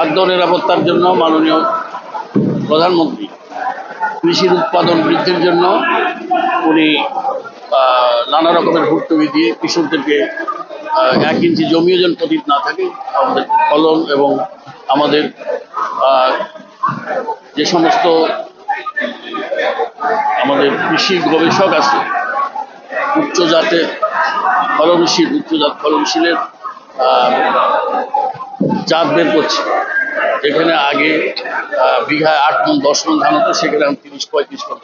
খাদ্য নিরাপত্তার জন্য মাননীয় প্রধানমন্ত্রী কৃষির উৎপাদন বৃদ্ধির জন্য উনি নানা রকমের ভর্তুকি দিয়ে কৃষকদেরকে 1 ইঞ্চি জমিও যেন পতিত না থাকে, আমাদের ফলন এবং আমাদের যে সমস্ত আমাদের কৃষি গবেষক আছে উচ্চজাত ফলনশীলের জাত বের করছে। যেখানে আগে বিঘায় 8 মণ 10 মণ ধান হতো, সেখানে 30-35 মণ।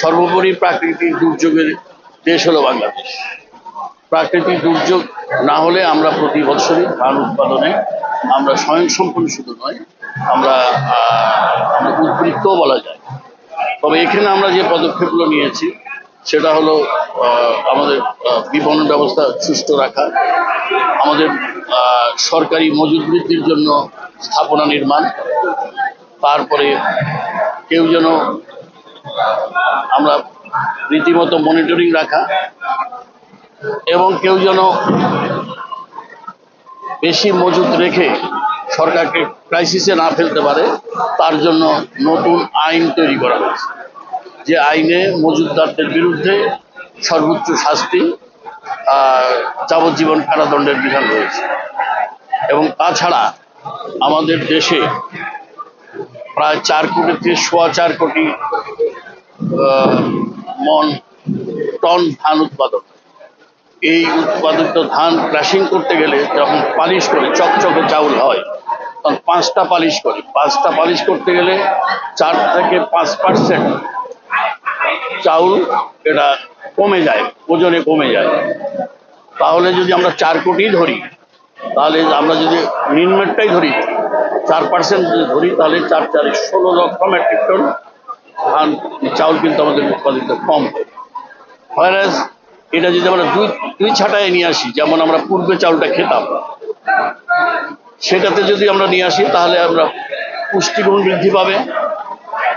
সর্বোপরি প্রাকৃতিক দুর্যোগের দেশ হলো বাংলাদেশ। প্রাকৃতিক দুর্যোগ না হলে আমরা প্রতি বছরই ধান উৎপাদনে আমরা স্বয়ংসম্পূর্ণ শুধু নয়, আমরা উদ্বৃত্তও বলা যায়। তবে এখানে আমরা যে পদক্ষেপগুলো নিয়েছি সেটা হলো আমাদের বিপণন ব্যবস্থা সুষ্ঠু রাখা, আমাদের সরকারি মজুদ বৃদ্ধির জন্য স্থাপনা নির্মাণ, তারপরে কেউ যেন আমরা রীতিমতো মনিটরিং রাখা এবং কেউ যেন বেশি মজুদ রেখে সরকারকে ক্রাইসিসে না ফেলতে পারে তার জন্য নতুন আইন তৈরি করা হয়েছে, যে আইনে মজুদদারদের বিরুদ্ধে সর্বোচ্চ শাস্তি যাবজ্জীবন কারাদণ্ডের বিধান রয়েছে। এবং তাছাড়া আমাদের দেশে প্রায় 4 কোটি থেকে 4.25 কোটি টন ধান উৎপাদন। এই উৎপাদিত ধান ক্রাশিং করতে গেলে যখন পালিশ করে চকচকে চাউল হয় তখন 5টা পালিশ করি। 5টা পালিশ করতে গেলে 4 থেকে 5% চাউল এটা কমে যায়, ওজনে কমে যায়। তাহলে যদি আমরা 4 কোটি ধরি, তাহলে আমরা যদি নিম্নটাই ধরি 4% যদি ধরি, তাহলে 4 16 লক্ষ মেট্রিক টন ধান চাউল কিন্তু আমাদের উৎপাদিত কম হয়। হয়রাস এটা যদি আমরা দুই ছাটায় নিয়ে আসি, যেমন আমরা পূর্বে চাউলটা খেতাম, সেটাতে যদি আমরা নিয়ে আসি তাহলে আমরা পুষ্টিগুণ বৃদ্ধি পাবে,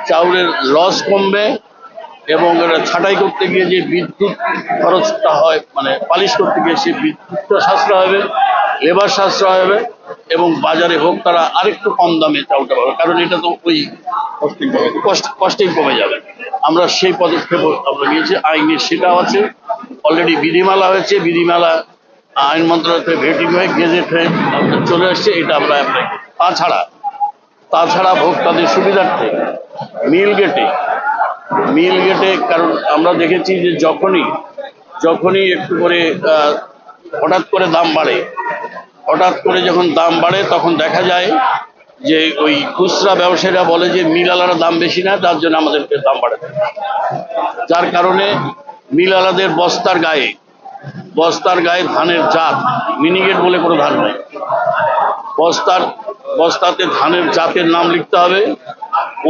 চাউলের লস কমবে এবং এটা ছাঁটাই করতে গিয়ে যে বিদ্যুৎ খরচটা হয়, মানে পালিশ করতে গিয়ে সেই বিদ্যুৎটা সাশ্রয় হবে, লেবার সাশ্রয় হবে এবং বাজারে হোক তারা আরেকটু কম দামে চাউলটা পাবে, কারণ এটা তো ওই কষ্টেই কমে যাবে। আমরা সেই পদক্ষেপ আমরা নিয়েছি, আইনে সেটাও আছে, অলরেডি বিধিমালা হয়েছে, বিধিমালা আইন মন্ত্রণালয় থেকে ভেটিং হয়ে গেজেট হয়ে চলে আসছে, এটা আমরা অ্যাপ্লাই করি। তাছাড়া ভোক্তাদের সুবিধার্থে মিল গেটে, কারণ আমরা দেখেছি যে যখনই একটু করে হঠাৎ করে যখন দাম বাড়ে তখন দেখা যায় যে ওই খুচরা ব্যবসায়ীরা বলে যে মিল আলারা দাম বেশি না, তার জন্য আমাদেরকে দাম বাড়াতে, যার কারণে মিল আলাদের বস্তার গায়ে ধানের জাত, মিনিগেট বলে কোনো ধান নাই, বস্তাতে ধানের জাতের নাম লিখতে হবে,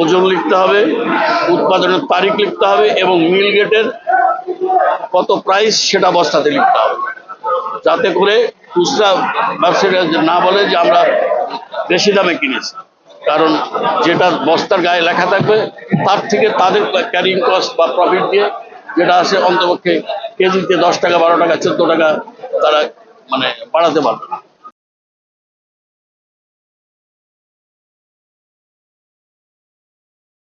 ওজন লিখতে হবে, উৎপাদনের তারিখ লিখতে হবে এবং মিল গেটের কত প্রাইস সেটা বস্তাতে লিখতে হবে, যাতে করে খুচরা ব্যবসায়ীরা না বলে যে আমরা বেশি দামে কিনেছি। কারণ যেটা বস্তার গায়ে লেখা থাকবে তার থেকে তাদের ক্যারিং কস্ট বা প্রফিট দিয়ে যেটা আছে অন্তপক্ষে কেজিতে 10 টাকা 12 টাকা 14 টাকা তারা বাড়াতে পারবে না।